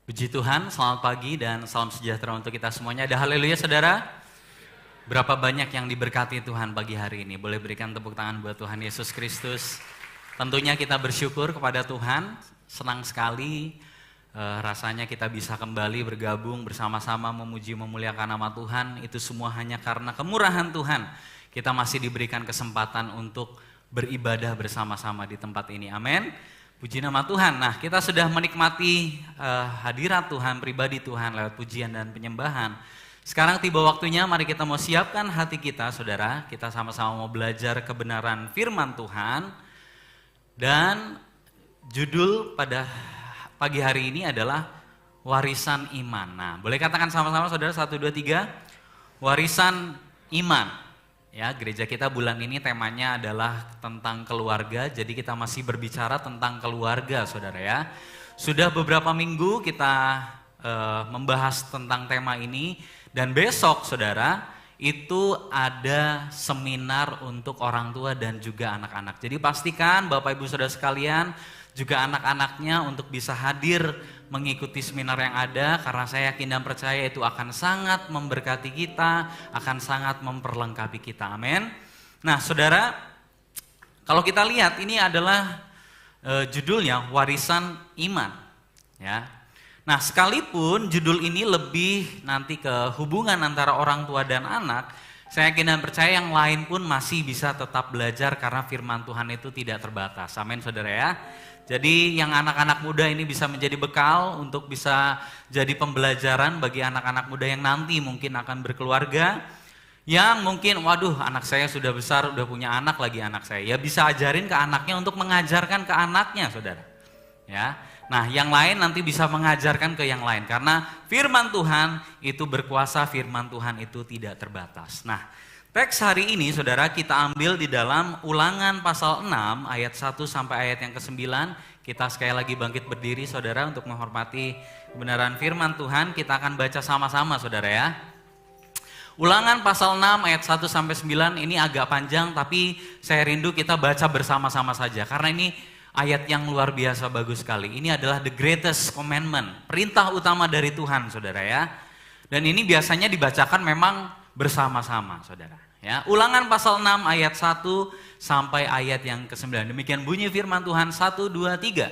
Puji Tuhan, selamat pagi dan salam sejahtera untuk kita semuanya. Ada haleluya saudara? Berapa banyak yang diberkati Tuhan pagi hari ini? Boleh berikan tepuk tangan buat Tuhan Yesus Kristus. Tentunya kita bersyukur kepada Tuhan, senang sekali rasanya kita bisa kembali bergabung bersama-sama memuji memuliakan nama Tuhan. Itu semua hanya karena kemurahan Tuhan. Kita masih diberikan kesempatan untuk beribadah bersama-sama di tempat ini. Amin. Puji nama Tuhan. Nah, kita sudah menikmati hadirat Tuhan, pribadi Tuhan lewat pujian dan penyembahan. Sekarang tiba waktunya, mari kita mau siapkan hati kita, saudara. Kita sama-sama mau belajar kebenaran firman Tuhan. Dan judul pada pagi hari ini adalah warisan iman. Nah, boleh katakan sama-sama saudara, 1, 2, 3. Warisan iman. Ya, gereja kita bulan ini temanya adalah tentang keluarga, jadi kita masih berbicara tentang keluarga, saudara ya. Sudah beberapa minggu kita membahas tentang tema ini, dan besok, saudara, itu ada seminar untuk orang tua dan juga anak-anak. Jadi pastikan Bapak Ibu Saudara sekalian, juga anak-anaknya untuk bisa hadir mengikuti seminar yang ada, karena saya yakin dan percaya itu akan sangat memberkati kita, akan sangat memperlengkapi kita. Amin. Nah, saudara, kalau kita lihat ini adalah judulnya warisan iman, ya. Nah, sekalipun judul ini lebih nanti ke hubungan antara orang tua dan anak, saya yakin dan percaya yang lain pun masih bisa tetap belajar karena firman Tuhan itu tidak terbatas. Amin, saudara ya. Jadi yang anak-anak muda ini bisa menjadi bekal untuk bisa jadi pembelajaran bagi anak-anak muda yang nanti mungkin akan berkeluarga. Yang mungkin, waduh anak saya sudah besar, udah punya anak lagi anak saya. Ya bisa ajarin ke anaknya untuk mengajarkan ke anaknya, saudara. Ya. Nah yang lain nanti bisa mengajarkan ke yang lain. Karena firman Tuhan itu berkuasa, firman Tuhan itu tidak terbatas. Nah, teks hari ini saudara kita ambil di dalam Ulangan pasal 6 ayat 1 sampai ayat yang ke-9. Kita sekali lagi bangkit berdiri saudara untuk menghormati kebenaran firman Tuhan. Kita akan baca sama-sama saudara ya. Ulangan pasal 6 ayat 1 sampai 9 ini agak panjang, tapi saya rindu kita baca bersama-sama saja. Karena ini ayat yang luar biasa bagus sekali. Ini adalah the greatest commandment, perintah utama dari Tuhan saudara ya. Dan ini biasanya dibacakan memang bersama-sama saudara ya. Ulangan pasal 6 ayat 1 sampai ayat yang ke-9. Demikian bunyi firman Tuhan, 1, 2, 3.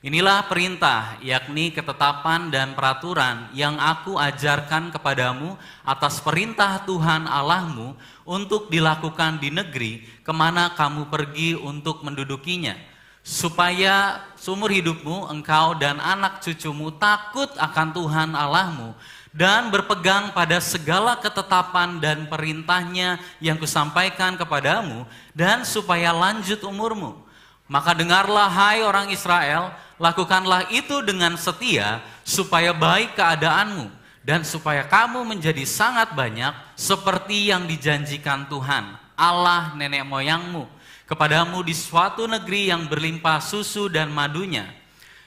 Inilah perintah, yakni ketetapan dan peraturan yang aku ajarkan kepadamu atas perintah Tuhan Allahmu untuk dilakukan di negeri kemana kamu pergi untuk mendudukinya, supaya seumur hidupmu engkau dan anak cucumu takut akan Tuhan Allahmu dan berpegang pada segala ketetapan dan perintahnya yang kusampaikan kepadamu, dan supaya lanjut umurmu. Maka dengarlah hai orang Israel, lakukanlah itu dengan setia, supaya baik keadaanmu, dan supaya kamu menjadi sangat banyak, seperti yang dijanjikan Tuhan, Allah nenek moyangmu, kepadamu di suatu negeri yang berlimpah susu dan madunya.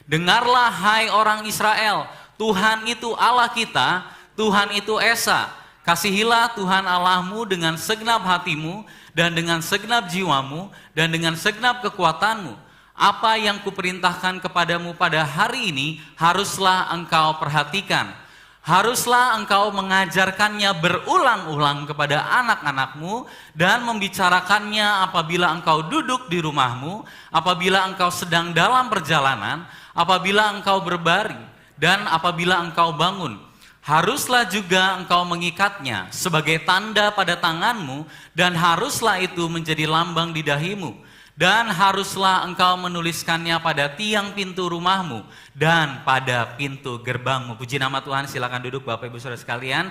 Dengarlah hai orang Israel, Tuhan itu Allah kita, Tuhan itu Esa. Kasihilah Tuhan Allahmu dengan segenap hatimu dan dengan segenap jiwamu dan dengan segenap kekuatanmu. Apa yang kuperintahkan kepadamu pada hari ini haruslah engkau perhatikan. Haruslah engkau mengajarkannya berulang-ulang kepada anak-anakmu dan membicarakannya apabila engkau duduk di rumahmu, apabila engkau sedang dalam perjalanan, apabila engkau berbaring, dan apabila engkau bangun. Haruslah juga engkau mengikatnya sebagai tanda pada tanganmu, dan haruslah itu menjadi lambang di dahimu. Dan haruslah engkau menuliskannya pada tiang pintu rumahmu dan pada pintu gerbangmu. Puji nama Tuhan, silakan duduk Bapak Ibu Saudara sekalian.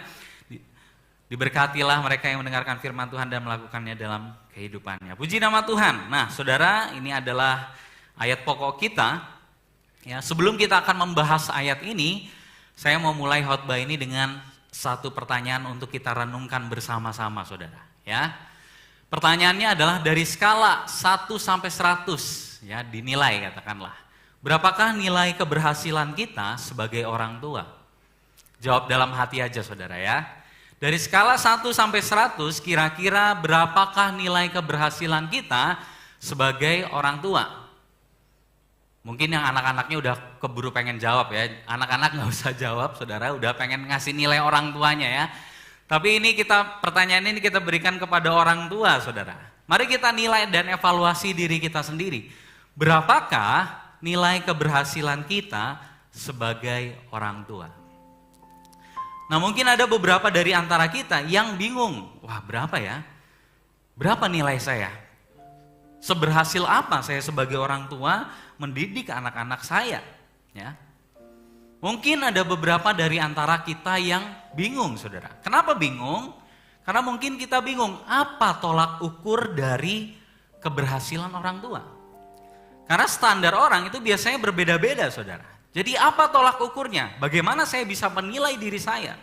Diberkatilah mereka yang mendengarkan firman Tuhan dan melakukannya dalam kehidupannya. Puji nama Tuhan. Nah saudara, ini adalah ayat pokok kita. Ya, sebelum kita akan membahas ayat ini, saya mau mulai khotbah ini dengan satu pertanyaan untuk kita renungkan bersama-sama saudara. Ya. Pertanyaannya adalah dari skala 1 sampai 100, ya, dinilai katakanlah. Berapakah nilai keberhasilan kita sebagai orang tua? Jawab dalam hati aja saudara ya. Dari skala 1 sampai 100, kira-kira berapakah nilai keberhasilan kita sebagai orang tua? Mungkin yang anak-anaknya udah keburu pengen jawab ya. Anak-anak nggak usah jawab, saudara. Udah pengen ngasih nilai orang tuanya ya. Tapi ini pertanyaan ini kita berikan kepada orang tua, saudara. Mari kita nilai dan evaluasi diri kita sendiri. Berapakah nilai keberhasilan kita sebagai orang tua? Nah, mungkin ada beberapa dari antara kita yang bingung. Wah, berapa ya? Berapa nilai saya? Seberhasil apa saya sebagai orang tua mendidik anak-anak saya? Ya. Mungkin ada beberapa dari antara kita yang bingung, saudara. Kenapa bingung? Karena mungkin kita bingung apa tolak ukur dari keberhasilan orang tua. Karena standar orang itu biasanya berbeda-beda, saudara. Jadi apa tolak ukurnya? Bagaimana saya bisa menilai diri saya?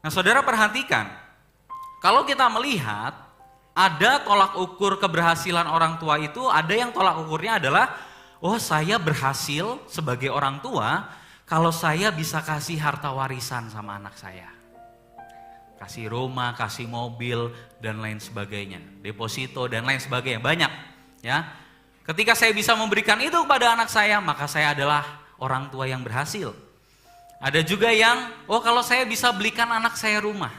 Nah, saudara perhatikan, kalau kita melihat ada tolak ukur keberhasilan orang tua itu, ada yang tolak ukurnya adalah, oh saya berhasil sebagai orang tua kalau saya bisa kasih harta warisan sama anak saya. Kasih rumah, kasih mobil, dan lain sebagainya. Deposito, dan lain sebagainya. Banyak. Ya. Ketika saya bisa memberikan itu kepada anak saya, maka saya adalah orang tua yang berhasil. Ada juga yang, oh kalau saya bisa belikan anak saya rumah,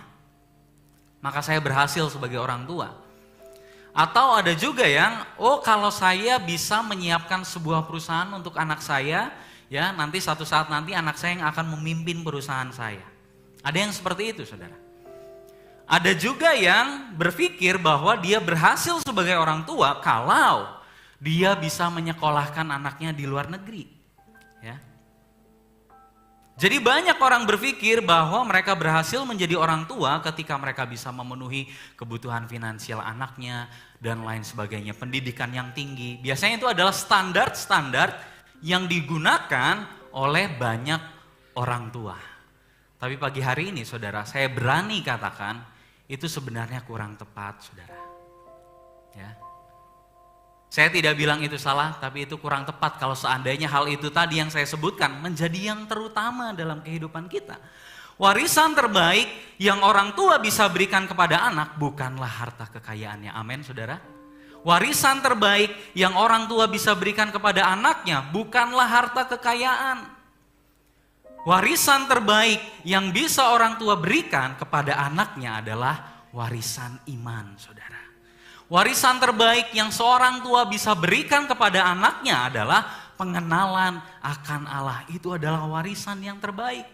maka saya berhasil sebagai orang tua. Atau ada juga yang, oh kalau saya bisa menyiapkan sebuah perusahaan untuk anak saya, ya nanti satu saat nanti anak saya yang akan memimpin perusahaan saya. Ada yang seperti itu, saudara. Ada juga yang berpikir bahwa dia berhasil sebagai orang tua kalau dia bisa menyekolahkan anaknya di luar negeri. Ya. Jadi banyak orang berpikir bahwa mereka berhasil menjadi orang tua ketika mereka bisa memenuhi kebutuhan finansial anaknya dan lain sebagainya, pendidikan yang tinggi. Biasanya itu adalah standar-standar yang digunakan oleh banyak orang tua. Tapi pagi hari ini, saudara, saya berani katakan itu sebenarnya kurang tepat, saudara. Ya. Saya tidak bilang itu salah, tapi itu kurang tepat kalau seandainya hal itu tadi yang saya sebutkan menjadi yang terutama dalam kehidupan kita. Warisan terbaik yang orang tua bisa berikan kepada anak bukanlah harta kekayaannya. Amin, saudara. Warisan terbaik yang orang tua bisa berikan kepada anaknya bukanlah harta kekayaan. Warisan terbaik yang bisa orang tua berikan kepada anaknya adalah warisan iman, saudara. Warisan terbaik yang seorang tua bisa berikan kepada anaknya adalah pengenalan akan Allah. Itu adalah warisan yang terbaik.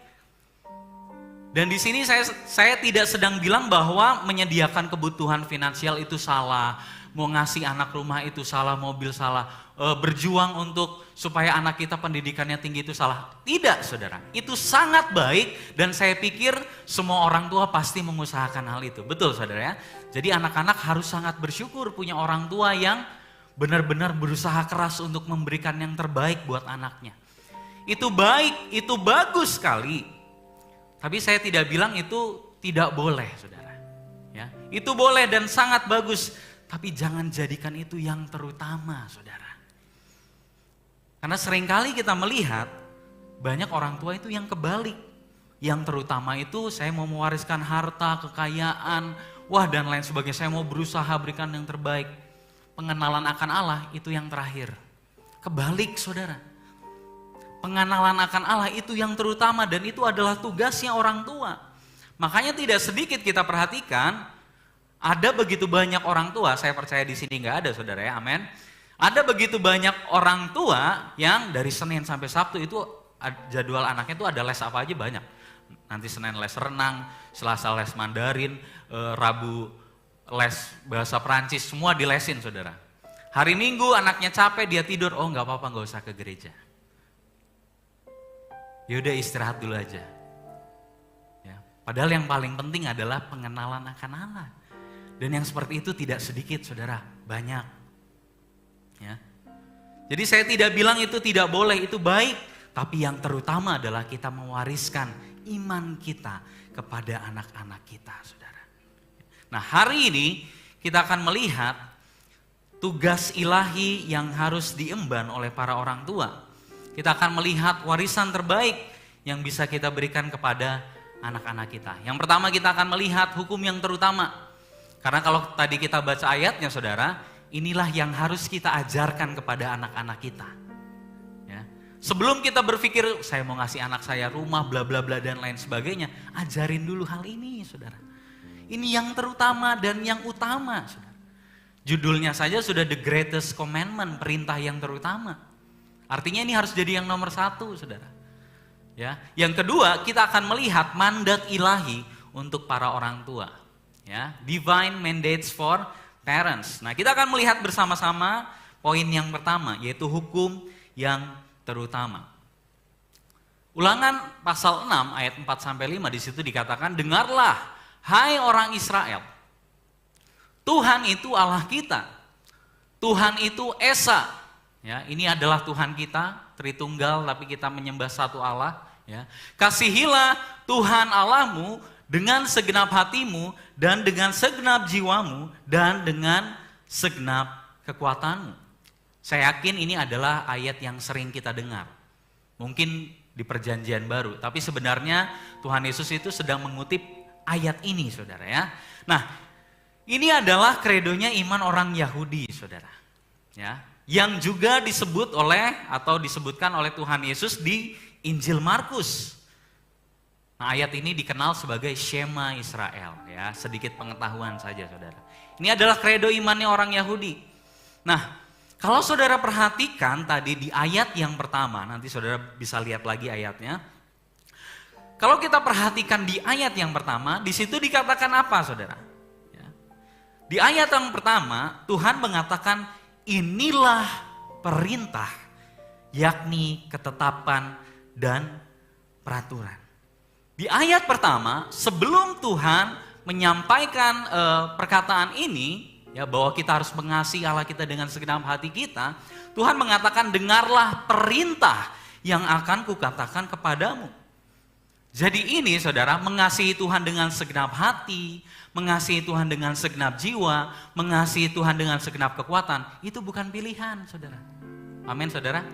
Dan di sini saya tidak sedang bilang bahwa menyediakan kebutuhan finansial itu salah, mau ngasih anak rumah itu salah, mobil salah, berjuang untuk supaya anak kita pendidikannya tinggi itu salah. Tidak, saudara. Itu sangat baik dan saya pikir semua orang tua pasti mengusahakan hal itu. Betul, saudara ya. Jadi anak-anak harus sangat bersyukur punya orang tua yang benar-benar berusaha keras untuk memberikan yang terbaik buat anaknya. Itu baik, itu bagus sekali. Tapi saya tidak bilang itu tidak boleh, saudara. Ya, itu boleh dan sangat bagus. Tapi jangan jadikan itu yang terutama, saudara. Karena seringkali kita melihat banyak orang tua itu yang kebalik. Yang terutama itu saya mau mewariskan harta, kekayaan, wah dan lain sebagainya. Saya mau berusaha berikan yang terbaik. Pengenalan akan Allah itu yang terakhir. Kebalik, saudara. Pengenalan akan Allah itu yang terutama dan itu adalah tugasnya orang tua. Makanya tidak sedikit kita perhatikan, ada begitu banyak orang tua, saya percaya di sini nggak ada, saudara ya, amin. Ada begitu banyak orang tua yang dari Senin sampai Sabtu itu jadwal anaknya itu ada les apa aja banyak. Nanti Senin les renang, Selasa les Mandarin, Rabu les bahasa Perancis, semua dilesin, saudara. Hari Minggu anaknya capek, dia tidur, oh nggak apa-apa, nggak usah ke gereja. Yaudah istirahat dulu aja. Ya, padahal yang paling penting adalah pengenalan akan Allah. Dan yang seperti itu tidak sedikit, saudara, banyak. Ya. Jadi saya tidak bilang itu tidak boleh, itu baik. Tapi yang terutama adalah kita mewariskan iman kita kepada anak-anak kita, saudara. Nah, hari ini kita akan melihat tugas ilahi yang harus diemban oleh para orang tua. Kita akan melihat warisan terbaik yang bisa kita berikan kepada anak-anak kita. Yang pertama kita akan melihat hukum yang terutama. Karena kalau tadi kita baca ayatnya, saudara, inilah yang harus kita ajarkan kepada anak-anak kita. Sebelum kita berpikir, saya mau ngasih anak saya rumah, bla bla bla dan lain sebagainya, ajarin dulu hal ini, saudara. Ini yang terutama dan yang utama, saudara. Judulnya saja sudah the greatest commandment, perintah yang terutama. Artinya ini harus jadi yang nomor 1, saudara. Ya. Yang kedua, kita akan melihat mandat ilahi untuk para orang tua. Ya. Divine mandates for parents. Nah, kita akan melihat bersama-sama poin yang pertama, yaitu hukum yang terutama. Ulangan pasal 6 ayat 4-5 di situ dikatakan, dengarlah hai orang Israel, Tuhan itu Allah kita, Tuhan itu Esa. Ya, ini adalah Tuhan kita, Tritunggal, tapi kita menyembah satu Allah. Ya. Kasihilah Tuhan Allahmu dengan segenap hatimu dan dengan segenap jiwamu dan dengan segenap kekuatanmu. Saya yakin ini adalah ayat yang sering kita dengar. Mungkin di perjanjian baru, tapi sebenarnya Tuhan Yesus itu sedang mengutip ayat ini, saudara ya. Nah, ini adalah kredonya iman orang Yahudi, saudara. Ya, yang juga disebut oleh atau disebutkan oleh Tuhan Yesus di Injil Markus. Nah, ayat ini dikenal sebagai Shema Israel, ya. Sedikit pengetahuan saja, saudara. Ini adalah kredo imannya orang Yahudi. Nah, kalau saudara perhatikan tadi di ayat yang pertama, nanti saudara bisa lihat lagi ayatnya. Kalau kita perhatikan di ayat yang pertama, di situ dikatakan apa, saudara? Ya. Di ayat yang pertama, Tuhan mengatakan inilah perintah, yakni ketetapan dan peraturan. Di ayat pertama, sebelum Tuhan menyampaikan perkataan ini, ya, bahwa kita harus mengasihi Allah kita dengan segenap hati kita, Tuhan mengatakan dengarlah perintah yang akan kukatakan kepadamu. Jadi ini, saudara, mengasihi Tuhan dengan segenap hati, mengasihi Tuhan dengan segenap jiwa, mengasihi Tuhan dengan segenap kekuatan, itu bukan pilihan, saudara. Amin, saudara.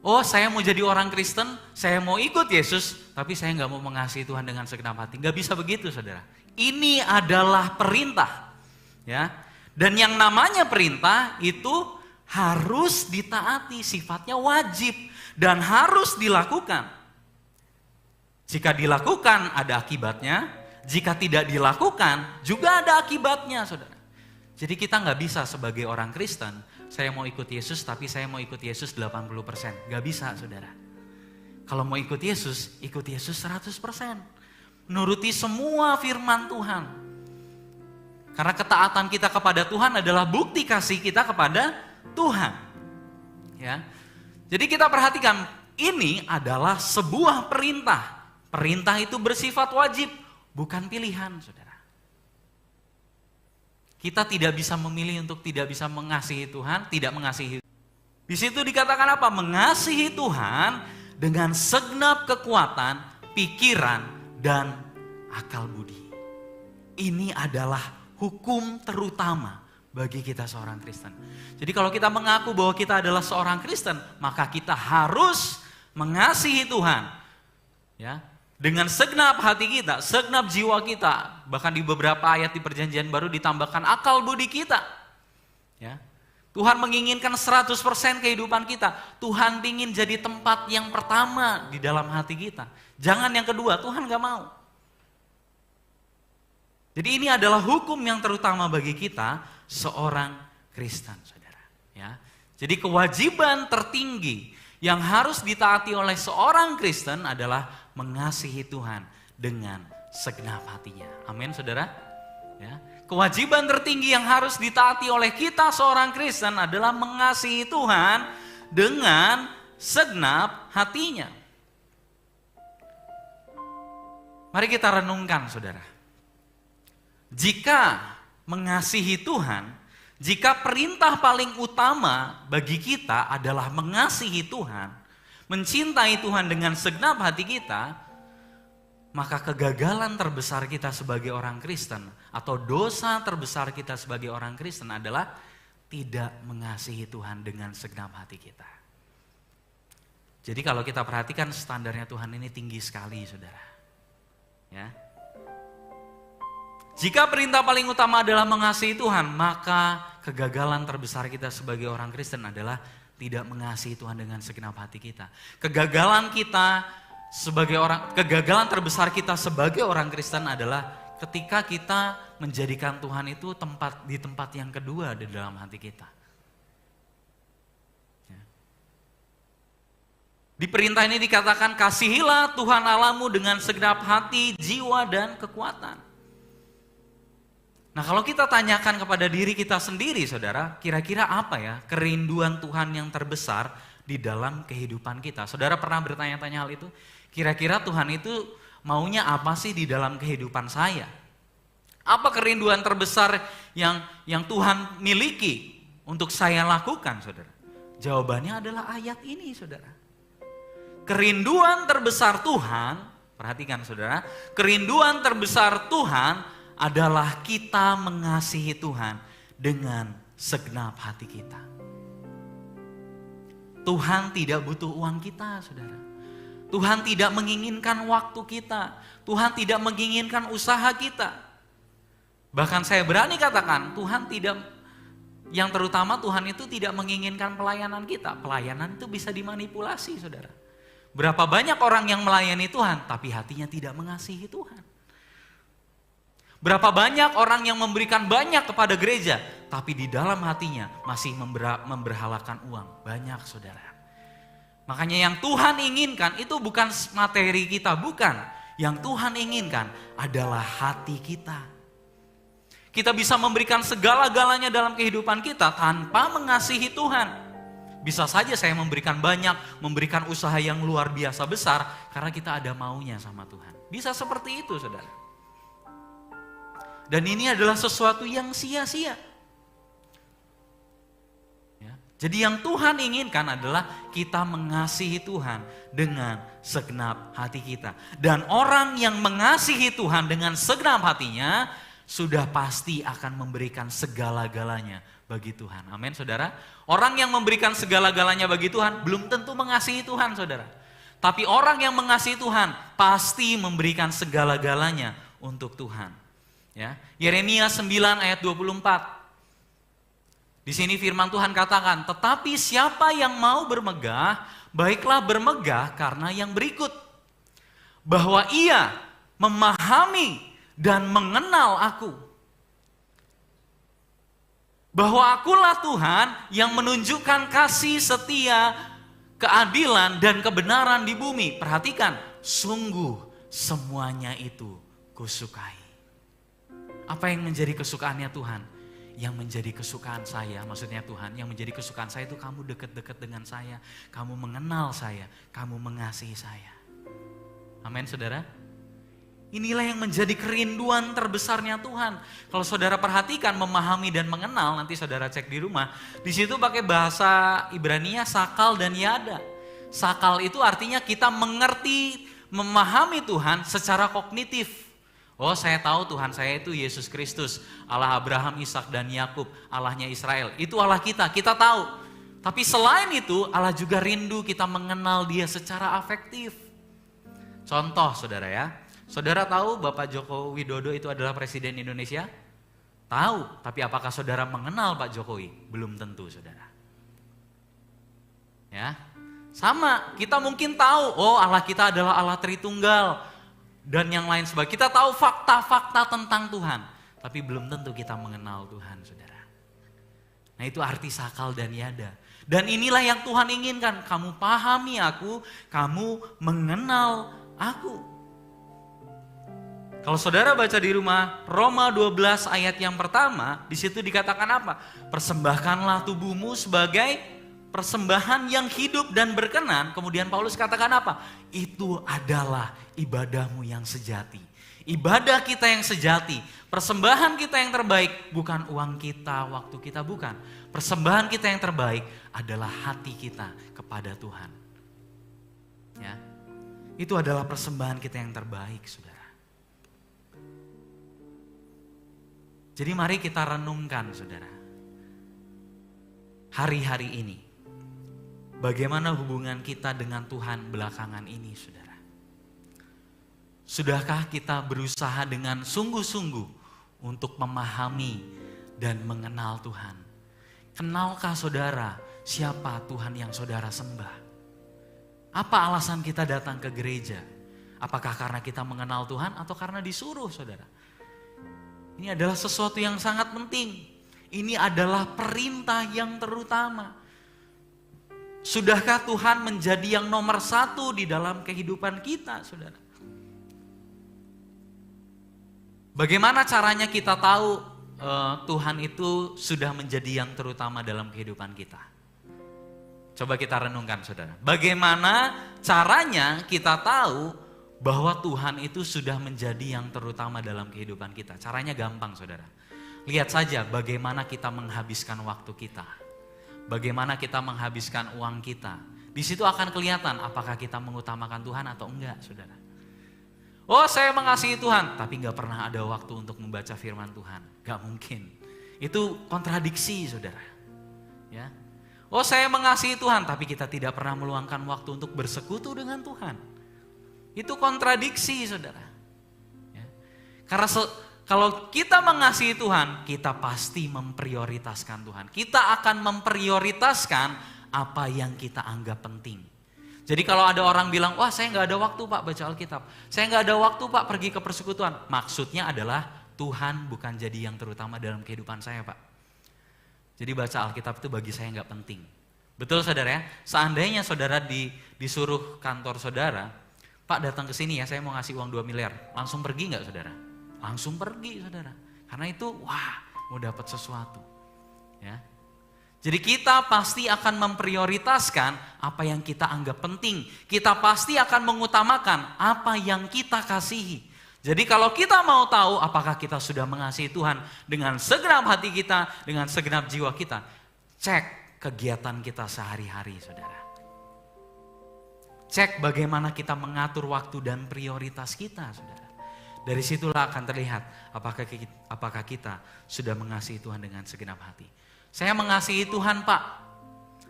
Oh, saya mau jadi orang Kristen, saya mau ikut Yesus, tapi saya nggak mau mengasihi Tuhan dengan segenap hati. Nggak bisa begitu, saudara. Ini adalah perintah. Ya, dan yang namanya perintah itu harus ditaati, sifatnya wajib dan harus dilakukan. Jika dilakukan ada akibatnya, jika tidak dilakukan juga ada akibatnya, saudara. Jadi kita nggak bisa sebagai orang Kristen, saya mau ikut Yesus tapi saya mau ikut Yesus 80%. Nggak bisa, saudara. Kalau mau ikut Yesus 100%. Menuruti semua firman Tuhan. Karena ketaatan kita kepada Tuhan adalah bukti kasih kita kepada Tuhan. Ya. Jadi kita perhatikan, ini adalah sebuah perintah. Perintah itu bersifat wajib, bukan pilihan, saudara. Kita tidak bisa memilih untuk tidak bisa mengasihi Tuhan, tidak mengasihi. Di situ dikatakan apa? Mengasihi Tuhan dengan segenap kekuatan, pikiran, dan akal budi. Ini adalah hukum terutama bagi kita seorang Kristen. Jadi kalau kita mengaku bahwa kita adalah seorang Kristen, maka kita harus mengasihi Tuhan. Ya, dengan segenap hati kita, segenap jiwa kita. Bahkan di beberapa ayat di perjanjian baru ditambahkan akal budi kita. Ya. Tuhan menginginkan 100% kehidupan kita. Tuhan ingin jadi tempat yang pertama di dalam hati kita. Jangan yang kedua, Tuhan gak mau. Jadi ini adalah hukum yang terutama bagi kita seorang Kristen, saudara. Ya. Jadi kewajiban tertinggi yang harus ditaati oleh seorang Kristen adalah mengasihi Tuhan dengan segenap hatinya. Amin, saudara. Ya. Kewajiban tertinggi yang harus ditaati oleh kita seorang Kristen adalah mengasihi Tuhan dengan segenap hatinya. Mari kita renungkan, saudara. Jika mengasihi Tuhan, jika perintah paling utama bagi kita adalah mengasihi Tuhan, mencintai Tuhan dengan segenap hati kita, maka kegagalan terbesar kita sebagai orang Kristen atau dosa terbesar kita sebagai orang Kristen adalah tidak mengasihi Tuhan dengan segenap hati kita. Jadi kalau kita perhatikan standarnya Tuhan ini tinggi sekali, saudara. Ya. Jika perintah paling utama adalah mengasihi Tuhan, maka kegagalan terbesar kita sebagai orang Kristen adalah tidak mengasihi Tuhan dengan segenap hati kita. Kegagalan terbesar kita sebagai orang Kristen adalah ketika kita menjadikan Tuhan itu di tempat yang kedua di dalam hati kita. Ya. Di perintah ini dikatakan, kasihilah Tuhan Allahmu dengan segenap hati, jiwa, dan kekuatan. Nah, kalau kita tanyakan kepada diri kita sendiri, saudara, kira-kira apa ya kerinduan Tuhan yang terbesar di dalam kehidupan kita? Saudara pernah bertanya-tanya hal itu? Kira-kira Tuhan itu maunya apa sih di dalam kehidupan saya? Apa kerinduan terbesar yang Tuhan miliki untuk saya lakukan, saudara? Jawabannya adalah ayat ini, saudara. Kerinduan terbesar Tuhan, perhatikan saudara, kerinduan terbesar Tuhan adalah kita mengasihi Tuhan dengan segenap hati kita. Tuhan tidak butuh uang kita, saudara. Tuhan tidak menginginkan waktu kita. Tuhan tidak menginginkan usaha kita. Bahkan saya berani katakan, yang terutama Tuhan itu tidak menginginkan pelayanan kita. Pelayanan itu bisa dimanipulasi, saudara. Berapa banyak orang yang melayani Tuhan, tapi hatinya tidak mengasihi Tuhan. Berapa banyak orang yang memberikan banyak kepada gereja, tapi di dalam hatinya masih memberhalakan uang. Banyak, saudara. Makanya yang Tuhan inginkan itu bukan materi kita, bukan. Yang Tuhan inginkan adalah hati kita. Kita bisa memberikan segala-galanya dalam kehidupan kita tanpa mengasihi Tuhan. Bisa saja saya memberikan banyak, memberikan usaha yang luar biasa besar, karena kita ada maunya sama Tuhan. Bisa seperti itu, saudara. Dan ini adalah sesuatu yang sia-sia. Ya. Jadi yang Tuhan inginkan adalah kita mengasihi Tuhan dengan segenap hati kita. Dan orang yang mengasihi Tuhan dengan segenap hatinya sudah pasti akan memberikan segala-galanya bagi Tuhan. Amin, saudara. Orang yang memberikan segala-galanya bagi Tuhan belum tentu mengasihi Tuhan, saudara. Tapi orang yang mengasihi Tuhan pasti memberikan segala-galanya untuk Tuhan. Ya, Yeremia 9 ayat 24. Di sini firman Tuhan katakan, tetapi siapa yang mau bermegah, baiklah bermegah karena yang berikut. Bahwa ia memahami dan mengenal aku. Bahwa akulah Tuhan yang menunjukkan kasih setia, keadilan dan kebenaran di bumi. Perhatikan, sungguh semuanya itu kusukai. Apa yang menjadi kesukaannya Tuhan? Yang menjadi kesukaan saya, maksudnya Tuhan, yang menjadi kesukaan saya itu kamu dekat-dekat dengan saya, kamu mengenal saya, kamu mengasihi saya. Amin, saudara. Inilah yang menjadi kerinduan terbesarnya Tuhan. Kalau saudara perhatikan, memahami dan mengenal, nanti saudara cek di rumah, di situ pakai bahasa Ibrania sakal dan yada. Sakal itu artinya kita mengerti, memahami Tuhan secara kognitif. Oh, saya tahu Tuhan saya itu Yesus Kristus, Allah Abraham, Ishak dan Yakub, Allahnya Israel. Itu Allah kita tahu. Tapi selain itu, Allah juga rindu kita mengenal Dia secara afektif. Contoh, saudara ya. Saudara tahu Bapak Joko Widodo itu adalah Presiden Indonesia? Tahu, tapi apakah saudara mengenal Pak Jokowi? Belum tentu, saudara. Ya, sama, kita mungkin tahu, oh Allah kita adalah Allah Tritunggal. Dan yang lain sebagainya. Kita tahu fakta-fakta tentang Tuhan. Tapi belum tentu kita mengenal Tuhan, saudara. Nah, itu arti sakal dan yada. Dan inilah yang Tuhan inginkan. Kamu pahami aku, kamu mengenal aku. Kalau saudara baca di rumah, Roma 12 ayat yang pertama, di situ dikatakan apa? Persembahkanlah tubuhmu sebagai persembahan yang hidup dan berkenan. Kemudian Paulus katakan apa? Itu adalah ibadahmu yang sejati. Ibadah kita yang sejati. Persembahan kita yang terbaik. Bukan uang kita, waktu kita, bukan. Persembahan kita yang terbaik adalah hati kita kepada Tuhan. Ya, itu adalah persembahan kita yang terbaik, saudara. Jadi mari kita renungkan, saudara. Hari-hari ini. Bagaimana hubungan kita dengan Tuhan belakangan ini, saudara? Sudahkah kita berusaha dengan sungguh-sungguh untuk memahami dan mengenal Tuhan? Kenalkah saudara siapa Tuhan yang saudara sembah? Apa alasan kita datang ke gereja? Apakah karena kita mengenal Tuhan atau karena disuruh, saudara? Ini adalah sesuatu yang sangat penting. Ini adalah perintah yang terutama. Sudahkah Tuhan menjadi yang nomor satu di dalam kehidupan kita, saudara? Bagaimana caranya kita tahu Tuhan itu sudah menjadi yang terutama dalam kehidupan kita? Coba kita renungkan, saudara. Bagaimana caranya kita tahu bahwa Tuhan itu sudah menjadi yang terutama dalam kehidupan kita? Caranya gampang, saudara. Lihat saja bagaimana kita menghabiskan waktu kita. Bagaimana kita menghabiskan uang kita. Di situ akan kelihatan apakah kita mengutamakan Tuhan atau enggak, saudara. Oh, saya mengasihi Tuhan, tapi gak pernah ada waktu untuk membaca firman Tuhan. Gak mungkin. Itu kontradiksi, saudara. Ya. Oh, saya mengasihi Tuhan, tapi kita tidak pernah meluangkan waktu untuk bersekutu dengan Tuhan. Itu kontradiksi, saudara. Ya. Karena kalau kita mengasihi Tuhan, kita pasti memprioritaskan Tuhan. Kita akan memprioritaskan apa yang kita anggap penting. Jadi kalau ada orang bilang, wah saya gak ada waktu Pak baca Alkitab. Saya gak ada waktu Pak pergi ke persekutuan. Maksudnya adalah Tuhan bukan jadi yang terutama dalam kehidupan saya, Pak. Jadi baca Alkitab itu bagi saya gak penting. Betul, saudara ya? Seandainya saudara disuruh kantor saudara, Pak datang ke sini ya, saya mau ngasih uang 2 miliar. Langsung pergi gak, saudara? Langsung pergi, saudara. Karena itu, wah mau dapat sesuatu. Ya. Jadi kita pasti akan memprioritaskan apa yang kita anggap penting. Kita pasti akan mengutamakan apa yang kita kasihi. Jadi kalau kita mau tahu apakah kita sudah mengasihi Tuhan dengan segenap hati kita, dengan segenap jiwa kita, cek kegiatan kita sehari-hari, saudara. Cek bagaimana kita mengatur waktu dan prioritas kita, saudara. Dari situlah akan terlihat apakah kita sudah mengasihi Tuhan dengan segenap hati. Saya mengasihi Tuhan, Pak,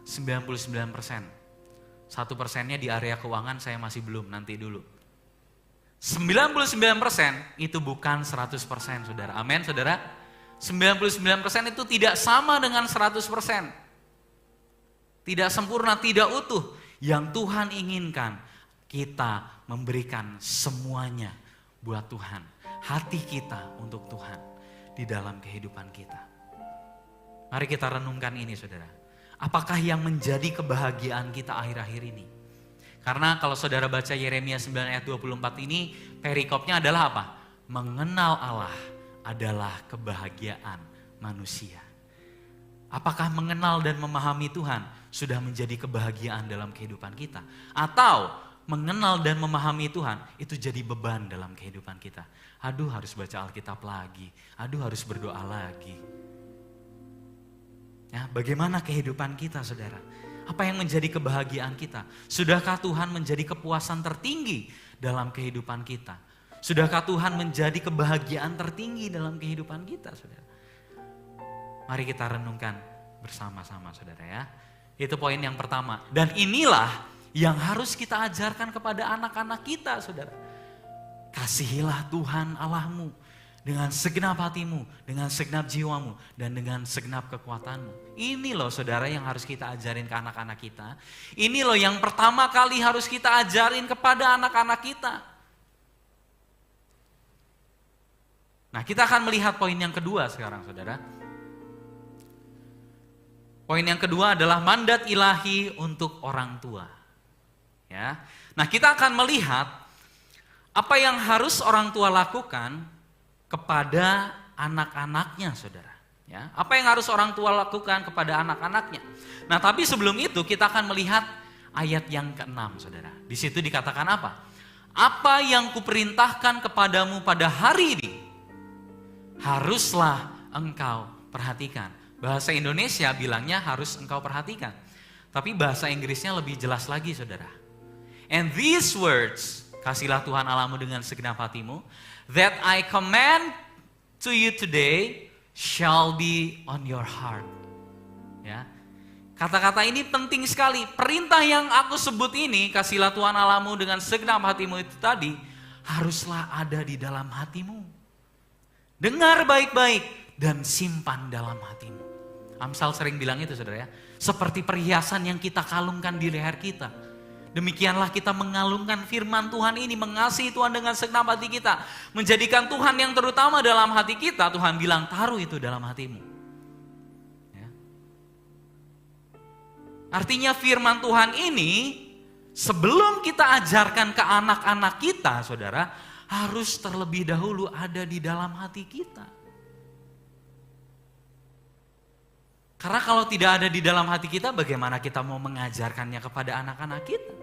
99%. 1%-nya di area keuangan saya masih belum, nanti dulu. 99% itu bukan 100%, saudara. Amin, saudara. 99% itu tidak sama dengan 100%. Tidak sempurna, tidak utuh. Yang Tuhan inginkan, kita memberikan semuanya buat Tuhan. Hati kita untuk Tuhan di dalam kehidupan kita. Mari kita renungkan ini, saudara. Apakah yang menjadi kebahagiaan kita akhir-akhir ini? Karena kalau saudara baca Yeremia 9 ayat 24 ini, perikopnya adalah apa? Mengenal Allah adalah kebahagiaan manusia. Apakah mengenal dan memahami Tuhan sudah menjadi kebahagiaan dalam kehidupan kita? Atau mengenal dan memahami Tuhan itu jadi beban dalam kehidupan kita? Aduh, harus baca Alkitab lagi. Aduh, harus berdoa lagi. Ya, bagaimana kehidupan kita, saudara? Apa yang menjadi kebahagiaan kita? Sudahkah Tuhan menjadi kepuasan tertinggi dalam kehidupan kita? Sudahkah Tuhan menjadi kebahagiaan tertinggi dalam kehidupan kita, saudara? Mari kita renungkan bersama-sama, saudara ya. Itu poin yang pertama. Dan inilah yang harus kita ajarkan kepada anak-anak kita, saudara. Kasihilah Tuhan Allahmu dengan segenap hatimu, dengan segenap jiwamu, dan dengan segenap kekuatanmu. Ini loh, saudara, yang harus kita ajarin ke anak-anak kita. Ini loh yang pertama kali harus kita ajarin kepada anak-anak kita. Nah, kita akan melihat poin yang kedua sekarang, saudara. Poin yang kedua adalah mandat ilahi untuk orang tua. Ya. Nah, kita akan melihat apa yang harus orang tua lakukan kepada anak-anaknya, saudara. Ya, apa yang harus orang tua lakukan kepada anak-anaknya? Nah, tapi sebelum itu kita akan melihat ayat yang ke-6, saudara. Di situ dikatakan apa? Apa yang kuperintahkan kepadamu pada hari ini, haruslah engkau perhatikan. Bahasa Indonesia bilangnya harus engkau perhatikan. Tapi bahasa Inggrisnya lebih jelas lagi, saudara. And these words, kasihlah Tuhan Allahmu dengan segenap hatimu, that I command to you today shall be on your heart. Ya. Kata-kata ini penting sekali. Perintah yang aku sebut ini, kasihlah Tuhan Allahmu dengan segenap hatimu itu tadi, haruslah ada di dalam hatimu. Dengar baik-baik dan simpan dalam hatimu. Amsal sering bilang itu saudara ya. Seperti perhiasan yang kita kalungkan di leher kita. Demikianlah kita mengalungkan firman Tuhan ini, mengasihi Tuhan dengan segenap hati kita. Menjadikan Tuhan yang terutama dalam hati kita, Tuhan bilang taruh itu dalam hatimu. Ya. Artinya firman Tuhan ini, sebelum kita ajarkan ke anak-anak kita saudara, harus terlebih dahulu ada di dalam hati kita. Karena kalau tidak ada di dalam hati kita, bagaimana kita mau mengajarkannya kepada anak-anak kita?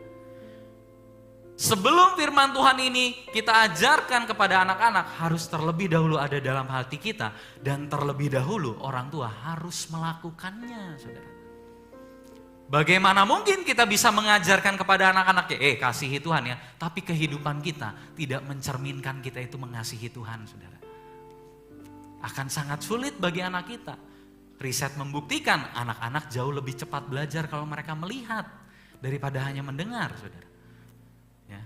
Sebelum firman Tuhan ini kita ajarkan kepada anak-anak, harus terlebih dahulu ada dalam hati kita. Dan terlebih dahulu orang tua harus melakukannya, saudara. Bagaimana mungkin kita bisa mengajarkan kepada anak-anak, kasihi Tuhan ya. Tapi kehidupan kita tidak mencerminkan kita itu mengasihi Tuhan, saudara. Akan sangat sulit bagi anak kita. Riset membuktikan anak-anak jauh lebih cepat belajar kalau mereka melihat daripada hanya mendengar, saudara. Ya.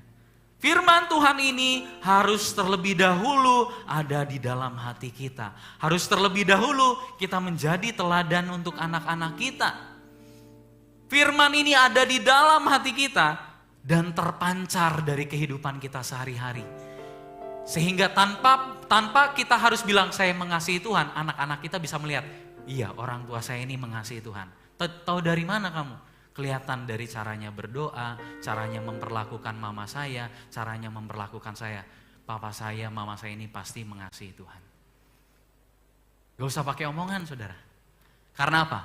Firman Tuhan ini harus terlebih dahulu ada di dalam hati kita. Harus terlebih dahulu kita menjadi teladan untuk anak-anak kita. Firman ini ada di dalam hati kita dan terpancar dari kehidupan kita sehari-hari. Sehingga tanpa kita harus bilang saya mengasihi Tuhan, anak-anak kita bisa melihat, iya, orang tua saya ini mengasihi Tuhan. Tahu dari mana kamu? Kelihatan dari caranya berdoa, caranya memperlakukan mama saya, caranya memperlakukan saya. Papa saya, mama saya ini pasti mengasihi Tuhan. Gak usah pakai omongan, saudara. Karena apa?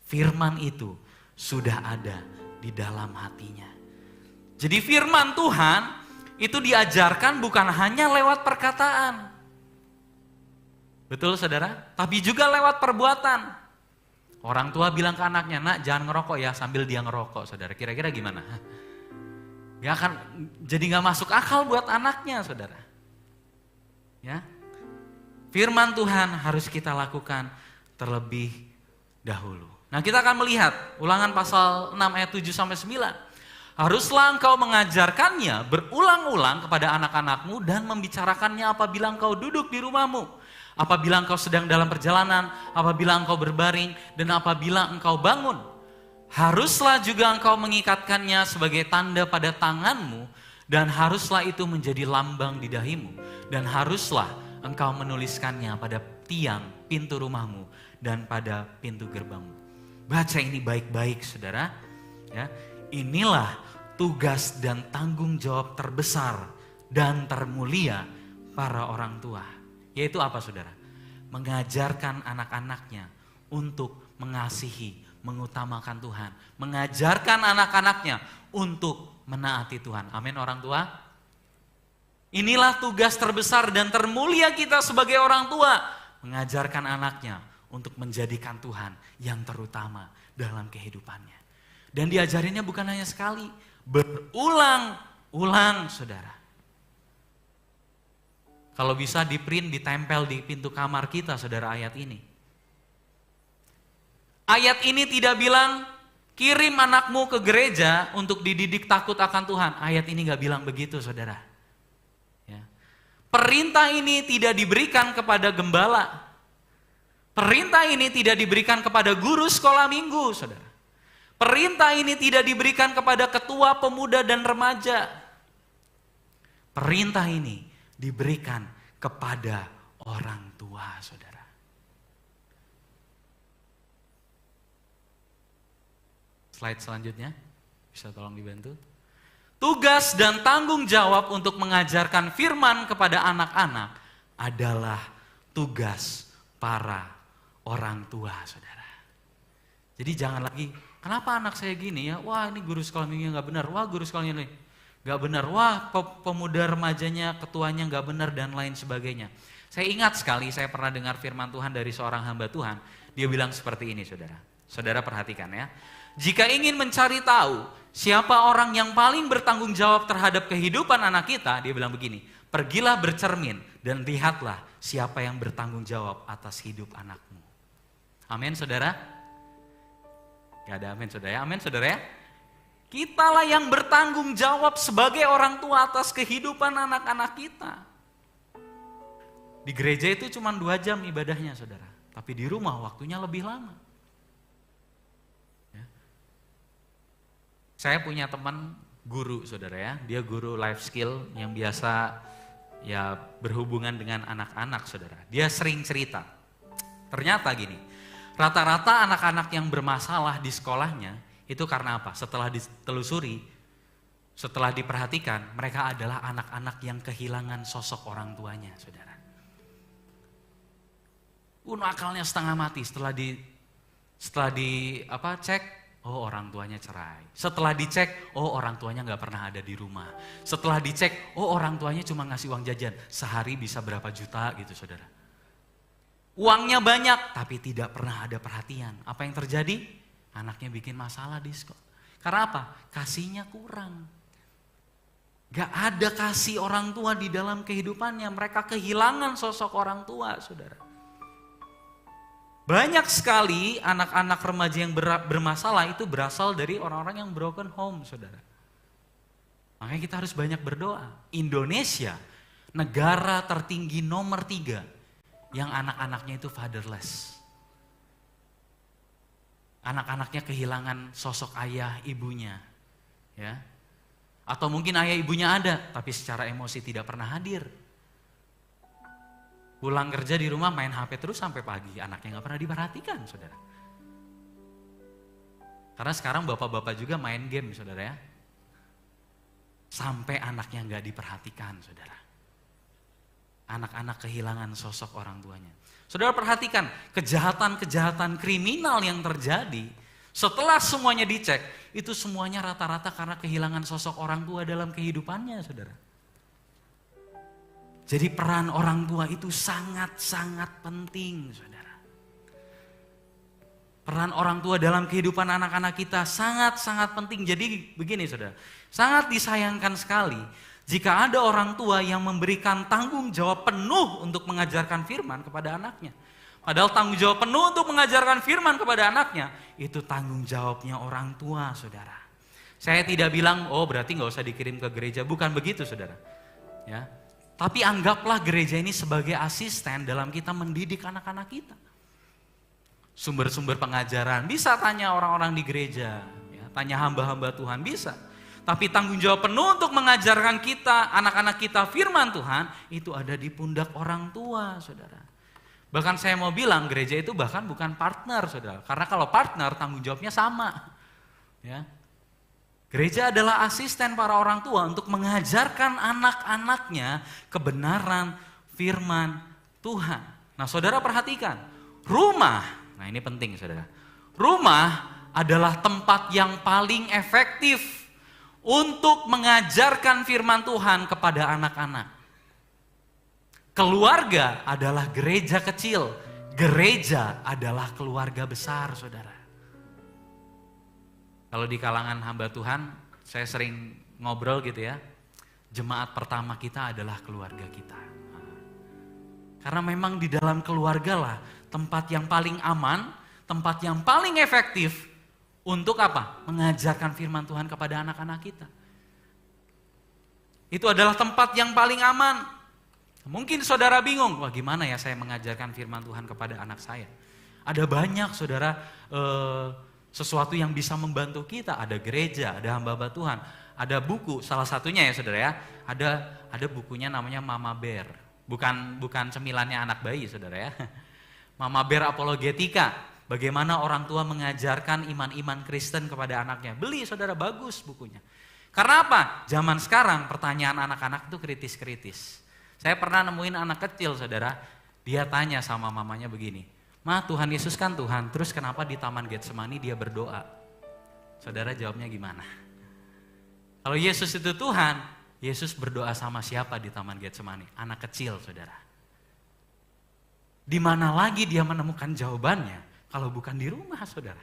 Firman itu sudah ada di dalam hatinya. Jadi firman Tuhan itu diajarkan bukan hanya lewat perkataan. Betul saudara? Tapi juga lewat perbuatan. Orang tua bilang ke anaknya, nak jangan ngerokok ya, sambil dia ngerokok saudara. Kira-kira gimana? Ya kan, jadi gak masuk akal buat anaknya saudara. Ya, firman Tuhan harus kita lakukan terlebih dahulu. Nah kita akan melihat Ulangan pasal 6 ayat 7-9. Haruslah engkau mengajarkannya berulang-ulang kepada anak-anakmu dan membicarakannya apabila engkau duduk di rumahmu. Apabila engkau sedang dalam perjalanan, apabila engkau berbaring, dan apabila engkau bangun. Haruslah juga engkau mengikatkannya sebagai tanda pada tanganmu, dan haruslah itu menjadi lambang di dahimu. Dan haruslah engkau menuliskannya pada tiang pintu rumahmu dan pada pintu gerbangmu. Baca ini baik-baik saudara. Ya, inilah tugas dan tanggung jawab terbesar dan termulia para orang tua. Yaitu apa saudara? Mengajarkan anak-anaknya untuk mengasihi, mengutamakan Tuhan. Mengajarkan anak-anaknya untuk menaati Tuhan. Amin orang tua. Inilah tugas terbesar dan termulia kita sebagai orang tua. Mengajarkan anaknya untuk menjadikan Tuhan yang terutama dalam kehidupannya. Dan diajarinnya bukan hanya sekali, berulang-ulang saudara. Kalau bisa di-print, ditempel di pintu kamar kita saudara ayat ini. Ayat ini tidak bilang kirim anakmu ke gereja untuk dididik takut akan Tuhan. Ayat ini gak bilang begitu saudara. Ya. Perintah ini tidak diberikan kepada gembala. Perintah ini tidak diberikan kepada guru sekolah minggu saudara. Perintah ini tidak diberikan kepada ketua pemuda dan remaja. Perintah ini diberikan kepada orang tua, saudara. Slide selanjutnya, bisa tolong dibantu. Tugas dan tanggung jawab untuk mengajarkan firman kepada anak-anak adalah tugas para orang tua, saudara. Jadi jangan lagi, kenapa anak saya gini ya? Wah ini guru sekolah minggunya gak benar, wah guru sekolah minggunya gak benar, wah pemuda remajanya, ketuanya gak benar dan lain sebagainya. Saya ingat sekali, saya pernah dengar firman Tuhan dari seorang hamba Tuhan. Dia bilang seperti ini saudara. Saudara perhatikan ya. Jika ingin mencari tahu siapa orang yang paling bertanggung jawab terhadap kehidupan anak kita, dia bilang begini, pergilah bercermin dan lihatlah siapa yang bertanggung jawab atas hidup anakmu. Amin saudara? Gak ada amin saudara ya? Amin saudara ya? Kitalah yang bertanggung jawab sebagai orang tua atas kehidupan anak-anak kita. Di gereja itu cuma 2 jam ibadahnya saudara. Tapi di rumah waktunya lebih lama. Saya punya teman guru, saudara ya. Dia guru life skill yang biasa ya berhubungan dengan anak-anak, saudara. Dia sering cerita. Ternyata gini, rata-rata anak-anak yang bermasalah di sekolahnya itu karena apa? Setelah ditelusuri, setelah diperhatikan, mereka adalah anak-anak yang kehilangan sosok orang tuanya, saudara. Akalnya setengah mati setelah cek, oh orang tuanya cerai. Setelah dicek, oh orang tuanya nggak pernah ada di rumah. Setelah dicek, oh orang tuanya cuma ngasih uang jajan. Sehari bisa berapa juta gitu, saudara. Uangnya banyak, tapi tidak pernah ada perhatian. Apa yang terjadi? Anaknya bikin masalah di sekolah. Karena apa? Kasihnya kurang. Gak ada kasih orang tua di dalam kehidupannya. Mereka kehilangan sosok orang tua, saudara. Banyak sekali anak-anak remaja yang bermasalah itu berasal dari orang-orang yang broken home, saudara. Makanya kita harus banyak berdoa. Indonesia, negara tertinggi nomor 3 yang anak-anaknya itu fatherless. Anak-anaknya kehilangan sosok ayah ibunya, ya. Atau mungkin ayah ibunya ada, tapi secara emosi tidak pernah hadir. Pulang kerja di rumah main HP terus sampai pagi, anaknya gak pernah diperhatikan, saudara. Karena sekarang bapak-bapak juga main game, saudara ya. Sampai anaknya gak diperhatikan, saudara. Anak-anak kehilangan sosok orang tuanya. Saudara perhatikan, kejahatan-kejahatan kriminal yang terjadi, setelah semuanya dicek, itu semuanya rata-rata karena kehilangan sosok orang tua dalam kehidupannya, saudara. Jadi peran orang tua itu sangat-sangat penting, saudara. Peran orang tua dalam kehidupan anak-anak kita sangat-sangat penting. Jadi begini, saudara, sangat disayangkan sekali jika ada orang tua yang memberikan tanggung jawab penuh untuk mengajarkan firman kepada anaknya. Padahal tanggung jawab penuh untuk mengajarkan firman kepada anaknya, itu tanggung jawabnya orang tua, saudara. Saya tidak bilang, oh berarti gak usah dikirim ke gereja. Bukan begitu, saudara. Ya. Tapi anggaplah gereja ini sebagai asisten dalam kita mendidik anak-anak kita. Sumber-sumber pengajaran, bisa tanya orang-orang di gereja, ya, tanya hamba-hamba Tuhan, bisa. Tapi tanggung jawab penuh untuk mengajarkan kita, anak-anak kita firman Tuhan, itu ada di pundak orang tua, saudara. Bahkan saya mau bilang gereja itu bahkan bukan partner, saudara. Karena kalau partner tanggung jawabnya sama. Ya. Gereja adalah asisten para orang tua untuk mengajarkan anak-anaknya kebenaran firman Tuhan. Nah, saudara perhatikan, rumah, nah ini penting, saudara. Rumah adalah tempat yang paling efektif untuk mengajarkan firman Tuhan kepada anak-anak. Keluarga adalah gereja kecil, gereja adalah keluarga besar, saudara. Kalau di kalangan hamba Tuhan, saya sering ngobrol gitu ya, jemaat pertama kita adalah keluarga kita. Karena memang di dalam keluarga lah tempat yang paling aman, tempat yang paling efektif untuk apa? Mengajarkan firman Tuhan kepada anak-anak kita. Itu adalah tempat yang paling aman. Mungkin saudara bingung, wah gimana ya saya mengajarkan firman Tuhan kepada anak saya? Ada banyak, saudara, sesuatu yang bisa membantu kita. Ada gereja, ada hamba-hamba Tuhan, ada buku. Salah satunya ya, saudara ya, ada bukunya namanya Mama Bear. Bukan cemilannya anak bayi, saudara ya. Mama Bear Apologetika. Bagaimana orang tua mengajarkan iman-iman Kristen kepada anaknya. Beli, saudara, bagus bukunya. Karena apa? Zaman sekarang pertanyaan anak-anak itu kritis-kritis. Saya pernah nemuin anak kecil, saudara, dia tanya sama mamanya begini, Ma, Tuhan Yesus kan Tuhan, terus kenapa di Taman Getsemani dia berdoa? Saudara jawabnya gimana? Kalau Yesus itu Tuhan, Yesus berdoa sama siapa di Taman Getsemani? Anak kecil, saudara. Di mana lagi dia menemukan jawabannya kalau bukan di rumah, saudara?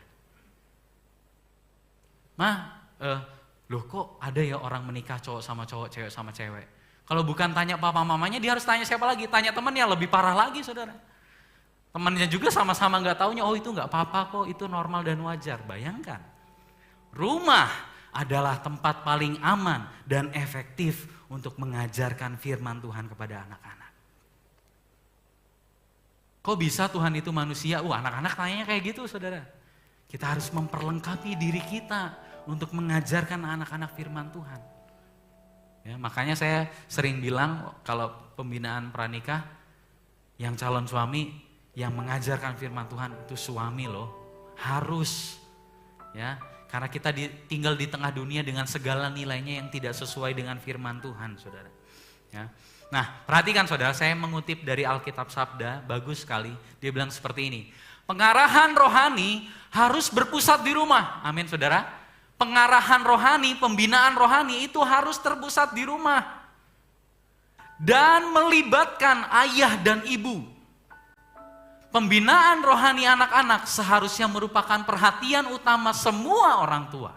Loh kok ada ya orang menikah cowok sama cowok, cewek sama cewek? Kalau bukan tanya papa mamanya, dia harus tanya siapa lagi? Tanya temannya, lebih parah lagi, saudara. Temannya juga sama-sama gak taunya, oh itu gak apa-apa kok, itu normal dan wajar. Bayangkan, rumah adalah tempat paling aman dan efektif untuk mengajarkan firman Tuhan kepada anak-anak. Kok bisa Tuhan itu manusia? Anak-anak tanyanya kayak gitu, saudara. Kita harus memperlengkapi diri kita untuk mengajarkan anak-anak firman Tuhan. Ya, makanya saya sering bilang kalau pembinaan pranikah, yang calon suami yang mengajarkan firman Tuhan itu suami loh, harus. Ya, karena kita tinggal di tengah dunia dengan segala nilainya yang tidak sesuai dengan firman Tuhan, saudara. Ya. Nah, perhatikan saudara, saya mengutip dari Alkitab Sabda, bagus sekali. Dia bilang seperti ini, pengarahan rohani harus berpusat di rumah. Amin saudara. Pengarahan rohani, pembinaan rohani itu harus terpusat di rumah. Dan melibatkan ayah dan ibu. Pembinaan rohani anak-anak seharusnya merupakan perhatian utama semua orang tua.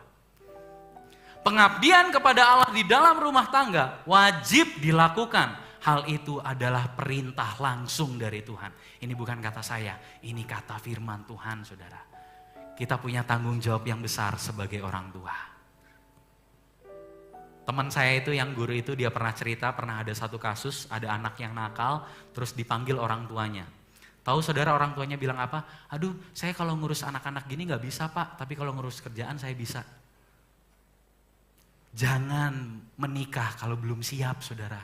Pengabdian kepada Allah di dalam rumah tangga wajib dilakukan. Hal itu adalah perintah langsung dari Tuhan. Ini bukan kata saya, ini kata firman Tuhan, saudara. Kita punya tanggung jawab yang besar sebagai orang tua. Teman saya itu yang guru itu, dia pernah cerita, pernah ada satu kasus, ada anak yang nakal, terus dipanggil orang tuanya. Tahu saudara orang tuanya bilang apa? Aduh, saya kalau ngurus anak-anak gini gak bisa pak, tapi kalau ngurus kerjaan saya bisa. Jangan menikah kalau belum siap, saudara.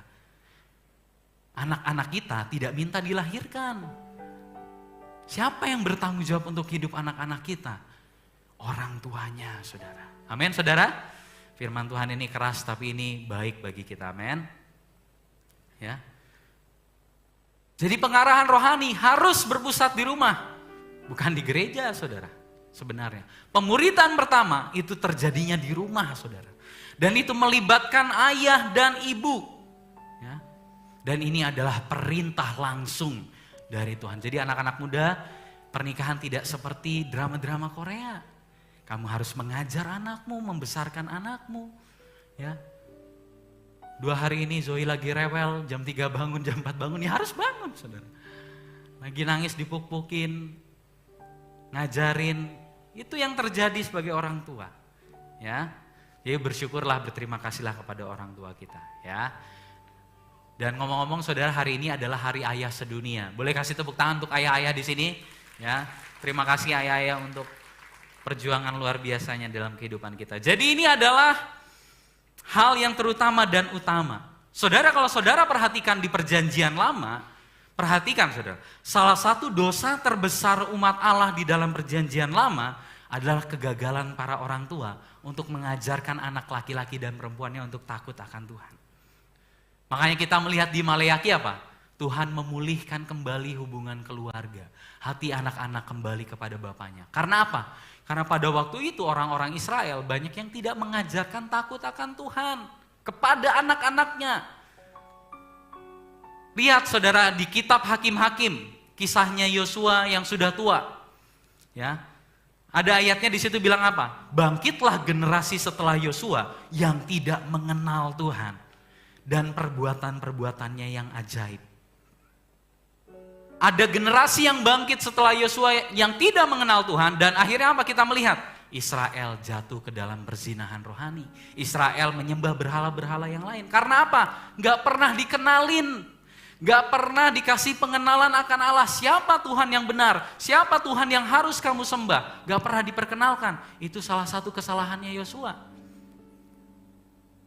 Anak-anak kita tidak minta dilahirkan. Siapa yang bertanggung jawab untuk hidup anak-anak kita? Orang tuanya, saudara. Amin, saudara. Firman Tuhan ini keras, tapi ini baik bagi kita, amin. Ya. Jadi pengarahan rohani harus berpusat di rumah, bukan di gereja, saudara. Sebenarnya, pemuridan pertama itu terjadinya di rumah, saudara. Dan itu melibatkan ayah dan ibu. Ya. Dan ini adalah perintah langsung dari Tuhan. Jadi anak-anak muda, pernikahan tidak seperti drama-drama Korea. Kamu harus mengajar anakmu, membesarkan anakmu. Ya. 2 hari ini Zoe lagi rewel, jam 3 bangun, jam 4 bangun, ya harus bangun, saudara. Lagi nangis dipuk-pukin, ngajarin, itu yang terjadi sebagai orang tua. Ya. Jadi bersyukurlah, berterima kasihlah kepada orang tua kita. Ya. Dan ngomong-ngomong saudara, hari ini adalah hari ayah sedunia. Boleh kasih tepuk tangan untuk ayah-ayah di sini? Ya, terima kasih ayah-ayah untuk perjuangan luar biasanya dalam kehidupan kita. Jadi ini adalah hal yang terutama dan utama. Saudara, kalau saudara perhatikan di perjanjian lama, perhatikan saudara, salah satu dosa terbesar umat Allah di dalam perjanjian lama adalah kegagalan para orang tua untuk mengajarkan anak laki-laki dan perempuannya untuk takut akan Tuhan. Makanya kita melihat di Maleaki apa? Tuhan memulihkan kembali hubungan keluarga. Hati anak-anak kembali kepada bapaknya. Karena apa? Karena pada waktu itu orang-orang Israel banyak yang tidak mengajarkan takut akan Tuhan kepada anak-anaknya. Lihat saudara di kitab Hakim-Hakim, kisahnya Yosua yang sudah tua. Ya. Ada ayatnya di situ bilang apa? Bangkitlah generasi setelah Yosua yang tidak mengenal Tuhan. Dan perbuatan-perbuatannya yang ajaib. Ada generasi yang bangkit setelah Yosua yang tidak mengenal Tuhan. Dan akhirnya apa kita melihat? Israel jatuh ke dalam perzinahan rohani. Israel menyembah berhala-berhala yang lain. Karena apa? Gak pernah dikenalin. Gak pernah dikasih pengenalan akan Allah. Siapa Tuhan yang benar? Siapa Tuhan yang harus kamu sembah? Gak pernah diperkenalkan. Itu salah satu kesalahannya Yosua.